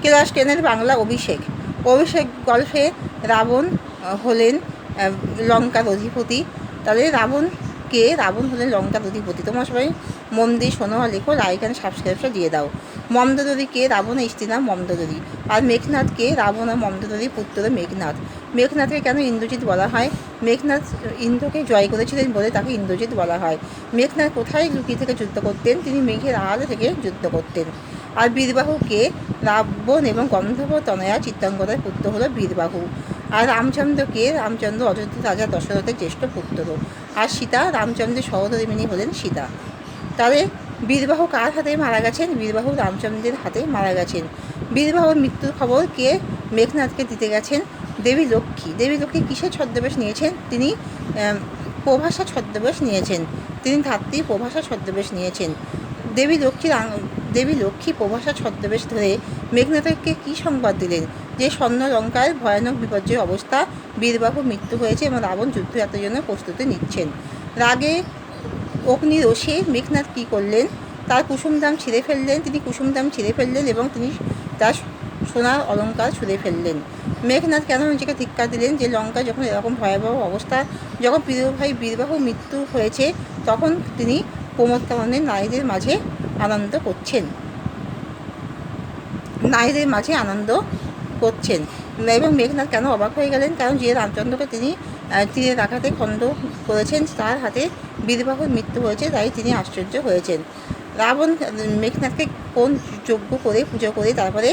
Class 10-এর Bangla অভিষেক। অভিষেক গল্পে রাবণ হলেন লঙ্কার অধিপতি। তাহলে রাবণ কে? রাবণ হলেন লঙ্কার অধিপতি। তোমরা সবাই মন দিয়ে শোনো আর লেখো, লাইক অ্যান্ড সাবস্ক্রাইবটা দিয়ে দাও। মন্দোদরী কে? রাবণের স্ত্রী নাম মন্দোদরী। আর মেঘনাদ কে? রাবণ আর মন্দোদরীর পুত্র মেঘনাদ। মেঘনাথকে কেন ইন্দ্রজিৎ বলা হয়? মেঘনাদ ইন্দ্রকে জয় করেছিলেন বলে তাকে ইন্দ্রজিৎ বলা হয়। মেঘনাদ কোথায় লুকিয়ে থেকে যুদ্ধ করতেন? তিনি মেঘের আড়ালে থেকে যুদ্ধ করতেন। আর বীরবাহু কে? রাবণ এবং গন্ধর্ব তনয়া চিত্রাঙ্গদার পুত্র হলো বীরবাহু। আর রামচন্দ্র কে? রামচন্দ্র অযোধ্যা রাজা দশরথের জ্যেষ্ঠ পুত্র। আর সীতা? রামচন্দ্রের সহধর্মিণী হলেন সীতা। তাহলে বীরবাহু কার হাতে মারা গেছেন? বীরবাহু রামচন্দ্রের হাতে মারা গেছেন। বীরবাহুর মৃত্যুর খবর কে মেঘনাথকে দিতে গেছেন? দেবী লক্ষ্মী। দেবী লক্ষ্মী কিসের ছদ্মবেশ নিয়েছেন? তিনি প্রভাষা ছদ্মবেশ নিয়েছেন। তিনি ধাত্রী প্রভাষা ছদ্মবেশ নিয়েছেন। দেবী লক্ষ্মী প্রভাষা ছদ্মবেশ ধরে মেঘনাথকে কী সংবাদ দিলেন? যে স্বর্ণলঙ্কায় ভয়ানক বিপর্যয় অবস্থা, বীরবাহুর মৃত্যু হয়েছে এবং রাবণ যুদ্ধযাত্রার জন্য প্রস্তুতি নিচ্ছেন। রাগে অগ্নিরোষে মেঘনাথ কী করলেন? তার কুসুমদাম ছিঁড়ে ফেললেন। তিনি কুসুমদাম ছিঁড়ে ফেললেন এবং তিনি তার সোনার অলঙ্কার ছুঁড়ে ফেললেন। মেঘনাথ কেন নিজেকে ধিক্কার দিলেন? যে লঙ্কা যখন এরকম ভয়াবহ অবস্থা, যখন প্রিয় ভাই বীরবাহু মৃত্যু হয়েছে, তখন তিনি প্রমোদ কাননে নারীদের মাঝে আনন্দ করছেন, নারীদের মাঝে আনন্দ করছেন। এবং মেঘনাথ কেন অবাক হয়ে গেলেন? কারণ যে রামচন্দ্রকে তিনি তীরের আঘাতে খণ্ড করেছেন, তার হাতে বীরবাহুর মৃত্যু হয়েছে, তাই তিনি আশ্চর্য হয়েছেন। রাবণ মেঘনাথকে কোন যজ্ঞ করে পুজো করে তারপরে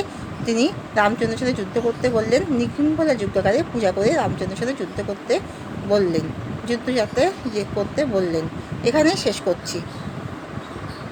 তিনি রামচন্দ্রের সাথে যুদ্ধ করতে বললেন? নিকুম্ভলা যজ্ঞকারে পূজা করে রামচন্দ্রের সাথে যুদ্ধ করতে বললেন, যুদ্ধযাত্রায় করতে বললেন। এখানে শেষ করছি।